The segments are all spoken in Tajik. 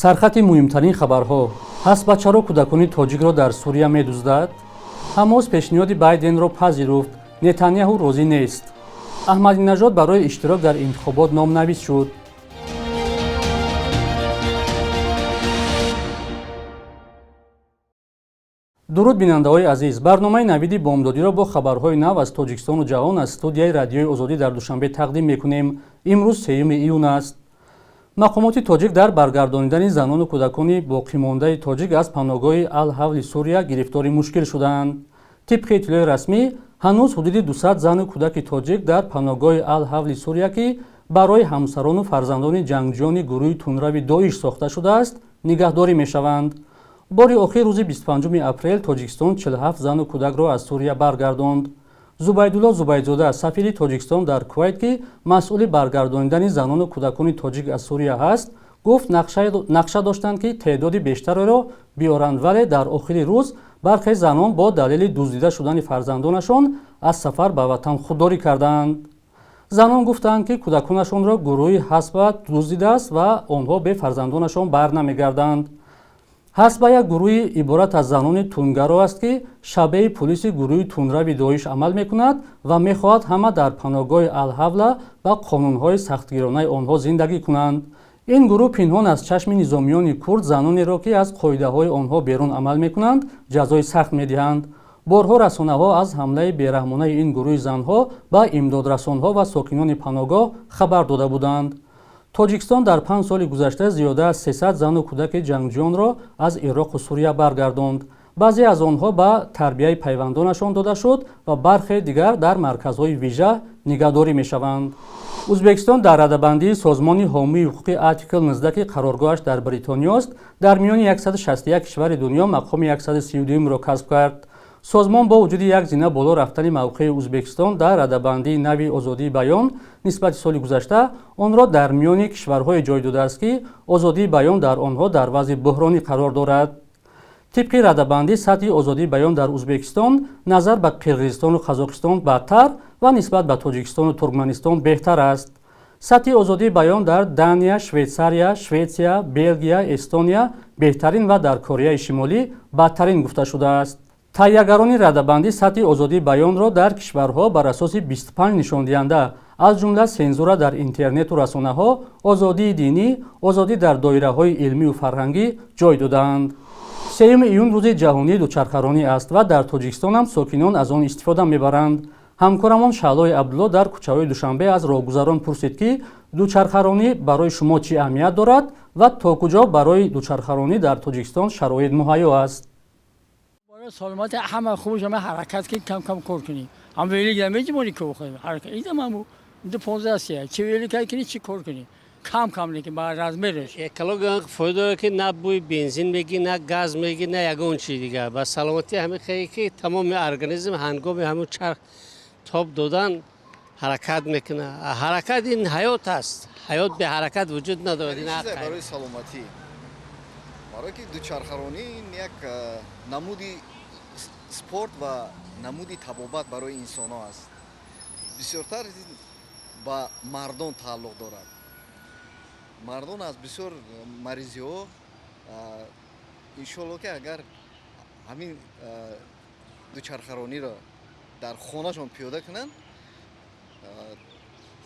сархати муҳимтарин хабарҳо. ҳаст-бачаро кӯдакони тоҷикро дар Сурия медуздад. ҳамос пешниҳоди Байденро пазируфт. Нетаньяҳу розӣ нест. Аҳмадинажод барои иштирок дар интихобот номнавис шуд. дуруд бинандаҳои азиз, барномаи навиди бомдодиро бо хабарҳои нав аз Тоҷикистону ҷаҳон аз студияи радиои Озодӣ дар Душанбе тақдим мекунем. имрӯз 3 июн аст. мақомоти тоҷик дар баргардонидани занону кӯдакони боқимондаи тоҷик аз паноҳгоҳи Ал-Ҳавли Сурия гирифтори мушкил шуданд. тибқи иттилои расмӣ, ҳанӯз ҳудуди 200 зану кӯдаки тоҷик дар паноҳгоҳи Ал-Ҳавли Сурия, ки барои ҳамсарону фарзандони ҷангҷӯёни гурӯҳи тунрави Доиш сохта шудааст, нигаҳдорӣ мешаванд. бори охир рӯзи 25 апрел Тоҷикистон 47 зану кӯдакро аз Сурия баргардонд. Зубайдулло Зубайдзода, сафири Тоҷикистон дар Кувайт, ки масъули баргардонидани занону кӯдакони тоҷик аз Сурия ҳаст, гуфт нақша доштанд, ки теъдоди бештареро биёранд, вале дар охири рӯз бархе занон бо далели дуздида шудани фарзандонашон аз сафар ба ватан худдорӣ карданд. занон гуфтанд, ки кӯдаконашонро гурӯҳи ҳасба дуздидааст ва онҳо бе фарзандонашон барнамегарданд. ҳасба як гурӯҳи иборат аз занони тунгаро аст, ки шабеҳи пулиси гурӯҳи тунрави Доиш амал мекунад ва мехоҳад ҳама дар паноҳгоҳи Ал-Ҳавла ва қонунҳои сахтгиронаи онҳо зиндагӣ кунанд. ин гурӯҳ пинҳон аз чашми низомиёни курд занонеро, ки аз қоидаҳои онҳо берун амал мекунанд, ҷазои сахт медиҳанд. борҳо расонаҳо аз ҳамлаи бераҳмонаи ин гурӯҳи занҳо ба имдодрасонҳо ва сокинони паноҳгоҳ хабар дода буданд. Тоҷикистон дар 5 соли гузашта зиёда аз 300 зану кӯдаки ҷангҷӯёнро аз Ироқу Сурия баргардонд. баъзе аз онҳо ба тарбияи пайвандонашон дода шуд ва бархе дигар дар марказҳои вижа нигаҳдорӣ мешаванд. Ӯзбекистон дар радабандии Созмони ҳомии ҳуқуқи Article 19, ки қароргоҳаш дар Бритониёст, дар миёни 161 кишвари дунё мақоми 132-ро касб кард. созмон бо вуҷуди як зина боло рафтани мавқеи Ӯзбекистон дар радабандии нави озодии баён нисбати соли гузашта, онро дар миёни кишварҳое ҷой додааст, ки озодии баён дар онҳо дар вазъи буҳронӣ қарор дорад. тибқи радабандӣ, сатҳи озодии баён дар Ӯзбекистон назар ба Қирғизистону Қазоқистон бадтар ва нисбат ба Тоҷикистону Туркманистон беҳтар аст. сатҳи озодии баён дар Дания, Швейтсария, Шветсия, Белгия, Эстония беҳтарин ва дар Кореяи Шимолӣ бадтарин гуфта шудааст. таҳиягарони радабандӣ сатҳи озодии баёнро дар кишварҳо бар асоси 25 нишондиҳанда, аз ҷумла сензура дар интернету расонаҳо, озодии динӣ, озодӣ дар доираҳои илмию фарҳангӣ ҷой додаанд. 3 июн рӯзи ҷаҳонии дучархаронӣ аст ва дар Тоҷикистон ҳам сокинон аз он истифода мебаранд. ҳамкорамон Шаълои Абдулло дар кӯчаҳои Душанбе аз роҳгузарон пурсид, ки дучархаронӣ барои шумо чӣ аҳамият дорад ва то куҷо барои дучархаронӣ дар Тоҷикистон шароит муҳайё аст. سالمات همه خوبش همه حرکت که کم کم کار کنی هم ویلی گرمی جمعی که بخواه حرکت ایدم همو دو 15 سیه چه ویلی که کنی چی کار کنی کم کم لیکن با رزمیرش اکلوگ فایده که نه بوی بنزین میگی نه گاز میگی نه یگون چی دیگه با سلامتی همه خیلی که تمام ارگانیسم هنگام همون چرخ تاب دادن حرکت میکنه. حرکت این حیات است. حیات به حرکت وجود نداره. نه برای سلامتی برای که دوچرخرانی یک نمودی спорт ва намуди табобат барои инсонҳо аст. бисёртар ба мардон тааллуқ дорад. мардон аз бисёр маризиҳо иншоалло ки агар ҳамин дучархарониро дар хонашон пиёда кунанд,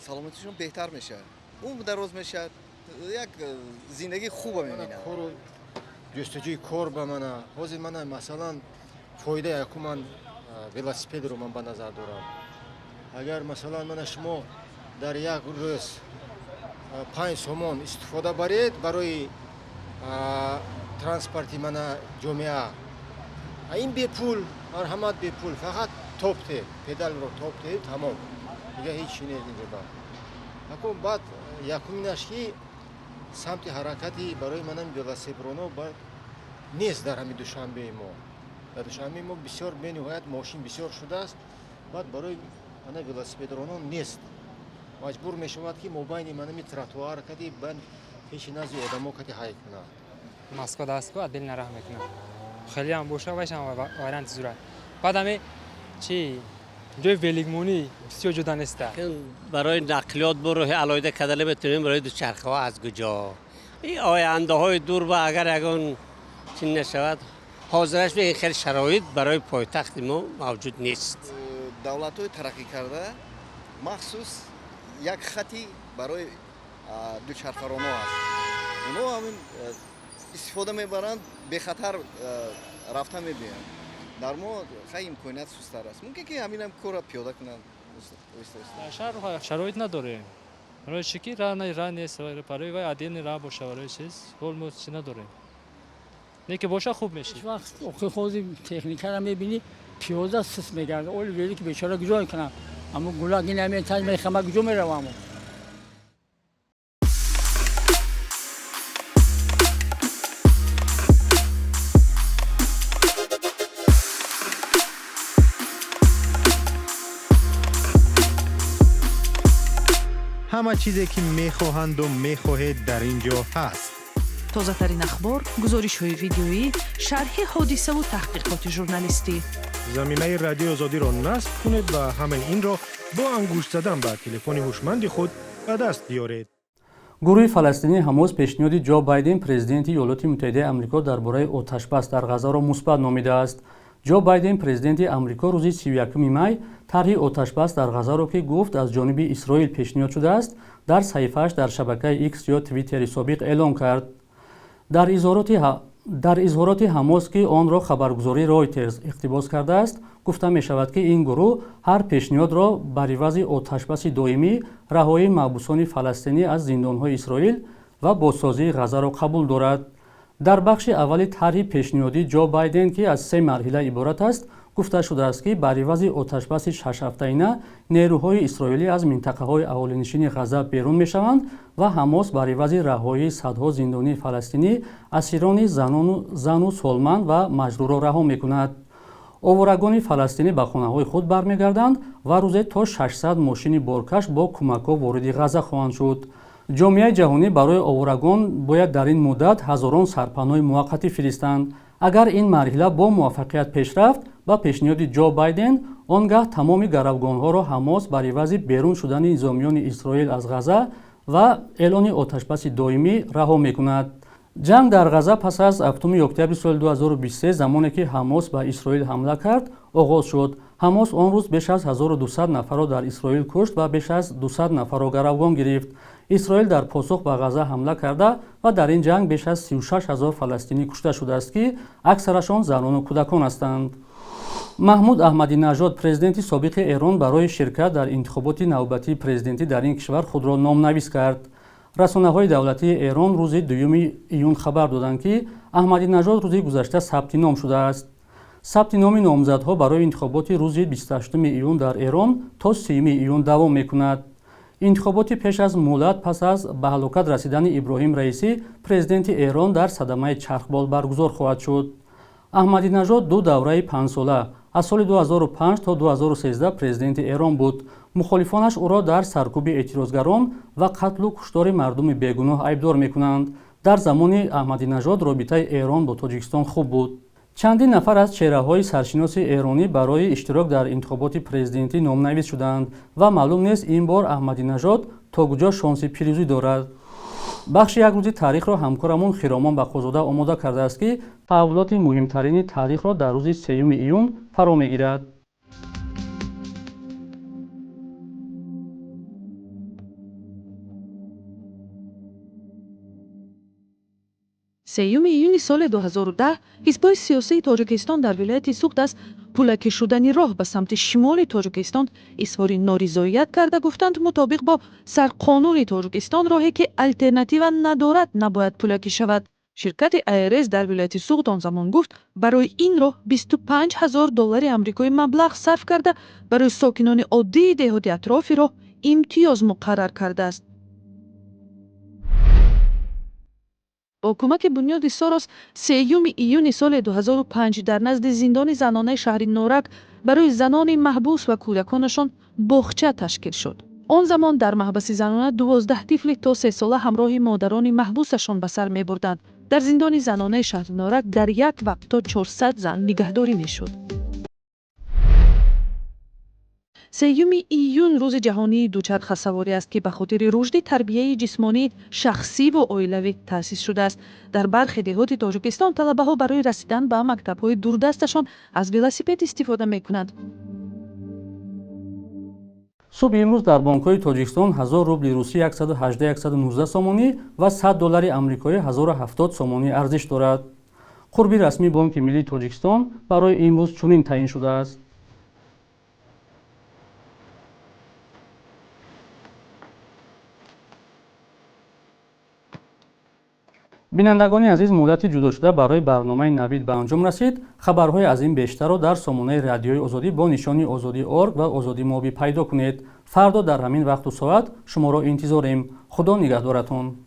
саломатишон беҳтар мешавад, умр дароз мешавад, як зиндагии хуба мебинад. ҷустуҷӯи кор ба мана ҳозир мана масалан фоида яку ман велосипедро ман ба назар дорам. агар масалан мана шумо дар як рӯз 5 сомон истифода баред барои транспорти мана ҷомеа, ин бепул, марҳамат бепул, фақат топте, педалро топте, тамом, дига ҳеҷ чиз нест инҷоба. аку баъд якуминаш ки самти ҳаракати барои манам велосипедроно нест дар ҳами Душанбеи мо. дар Душанбеи мо бисёр бениҳоят мошин бисёр шудааст, баъд барои мана велосипедронон нест. маҷбур мешавад ки мобайни манами тротуар кади бан пеши назди одамо кади ҳай кунад. Москва дастку адил нараҳ мекунад. хеле ҳам боша вайшам вайранти зурат. баъд ҳаме чи ҷои велигмонӣ бисёр ҷуда неста. барои нақлиёт бо роҳи алоҳида карда наметавонем барои дучархаҳо аз куҷо. این آینده های دور با اگر یگان چین نشود حاضرش به این خیلی شرایط برای پایتخت ما موجود نیست. دولت های ترقی کرده مخصوص یک خطی برای دوچرخه‌ران‌ها است. اونا همین استفاده میبرند به خطر رفته میبینند. در ما خیلی امکانیت سست‌تر است. ممکن که همین هم کار پیاده کنند. شهر شرایط نداره. برای چی راه نیست برای وای عادی راه باشه برای چیز قول چی نداره. نه که باشه خوب میشه. هیچ وقت اوقی خودی تکنیکر هم میبینی پیاده سست میگرده. اول ویلی که بیچاره گجای کنن. اما گلاگی نمیتونن میخوام گجا میروام. همه چیزی که میخواهند و میخواهید در اینجا هست. تازه ترین اخبار، گزارش های ویدیویی، شرح حادثه و تحقیقات ژورنالیستی. زمینه رادیو آزادی را نصب کنید و همین این را با انگشت زدن به تلفن هوشمند خود به دست بیارید. گروه فلسطینی حماس پیشنهاد جو بایدن پرزیدنت ایالات متحده آمریکا درباره آتش‌بس در غزه را مثبت نامیده است. جو بایدن پرزیدنت آمریکا روز 31 می طرح آتش‌بس در غزه را که گفت از جانب اسرائیل پیشنهاد شده است در صحیفه‌اش در شبکه ایکس یا توییتر سابق اعلام کرد. در اظهارات حماس که آن را خبرگزاری رایترز اقتباس کرده است گفته می شود که این گروه هر پیشنهاد را بر عوض آتش‌بس دائمی، رهایی محبوسان فلسطینی از زندان‌های اسرائیل و بازسازی غزه را قبول دارد. در بخش اول طرح پیشنهادی جو بایدن که از 3 مرحله عبارت است گفته شده است که بر عوض آتش‌بس 6 هفته‌انه نیروهای اسرائیلی از منطقه‌های اهالی‌نشین غزه بیرون می‌شوند و حماس بر عوض رهایی صدها زندانی فلسطینی اسیران زن و سالمند و مجروح را رها می‌کند. آوارگان فلسطینی به خانه‌های خود برمیگردند و روزی تا 600 ماشین بارکش با کمک‌ها وارد غزه خواهند شد. جامعه جهانی برای آوارگان باید در این مدت هزاران سرپناه موقتی فرستند. اگر این مرحله با موفقیت پیش رفت با پیشنهاد جو بایدن آنگاه تمام گروگان‌ها را حماس بر عوض بیرون شدن نظامیان اسرائیل از غزه و اعلان آتش‌بس دائمی رها می‌کند. جنگ در غزه پس از 7 اکتبر سال 2023 زمانی که حماس به اسرائیل حمله کرد آغاز شد. حماس آن روز بیش از 1200 نفر را در اسرائیل کشت و بیش از 200 نفر را گروگان گرفت. اسرائیل در پاسخ به غزه حمله کرده و در این جنگ بیش از 36000 فلسطینی کشته شده است که اکثرشان زنان و کودکان هستند. محمود احمدی نژاد پرزیدنت سابق ایران برای شرکت در انتخابات نوبتی پرزیدنتی در این کشور خود را نامنویس کرد. رسانه‌های دولتی ایران روز 2 ایون خبر دادند که احمدی نژاد روز گذشته ثبت نام شده است. ثبت نام نامزدها برای انتخابات روز 28 ایون در ایران تا 3 ایون دوام می‌کند. انتخابات پیش از مولد پس از به هلاکت رسیدن ابراهیم رئیسی پرزیدنت ایران در صدمه چرخبال برگزار خواهد شد. احمدی نژاد 2 دوره 5 ساله از سال 2005 تا 2013 پرزیدنت ایران بود. مخالفانش او را در سرکوب اعتراضگران و قتل و کشتار مردم بیگناه ایبدار می‌کنند. در زمان احمدی نژاد رابطه ایران با تاجیکستان خوب بود. چندین نفر از چهره‌های سرشناس ایرانی برای اشتراک در انتخابات پرزیدنتی نامنویس شدند و معلوم نیست این بار احمدی نژاد تا کجا شانس پیروزی دارد. بخش یک روزی تاریخ را همکارمون خیرامان بخوزاده آماده کرده است که تحولات مهمترین تاریخ را در روز 3 ایون فرا میگیرد. 3 ایونی سال 2010 حزب‌های سیاسی تاجیکستان در ولایت سوخت از پولکی شدن راه به سمت شمال تاجیکستان اظهار نارضایت کرده گفتند مطابق با سرقانون تاجیکستان راهی که الटरनेटिव ندارد نباید پولکی شود. شرکت IRS در ولایت سوخت آن زمان گفت برای این راه $25,000 آمریکایی مبلغ صرف کرده برای ساکنان عادی دهات اطراف راه امتیاز مقرر کرده است. با کمک بنیاد ساروس 3 ایون سال 2005 در نزد زندان زنانه شهر نورک برای زنان محبوس و کودکانشان باغچه تشکیل شد. آن زمان در محبس زنانه 12 طفل تا 3 ساله همراه مادران محبوسشان به سر می بردند. در زندان زنانه شهر نورک در یک وقت تا 400 زن نگهداری می شد. سیوم ایون روز جهانی دوچرخه‌سواری است که به خاطر رشد تربیت جسمانی شخصی و اویلوی تأسیس شده است. در برخی دهات تاجیکستان طلبه‌ها برای رسیدن به مکتب‌های دوردستشان از ولосипед استفاده می‌کنند. صبح امروز در بانک‌های تاجیکستان 1000 روبل روسی 118 сомонӣ ва 100 доллари амрикоӣ 1070 сомонӣ арзиш дорад. қурби расмии Бонки Миллии Тоҷикистон барои имрӯз чунин таъин шудааст. бинандагони азиз, муддати ҷудошуда барои барномаи навид ба анҷом расид. хабарҳои аз ин бештарро дар сомонаи радиои озодӣ бо нишони озодӣ.орг ва озодӣ мобӣ пайдо кунед. фардо дар ҳамин вақту соат шуморо интизорем. худо нигаҳдоратон.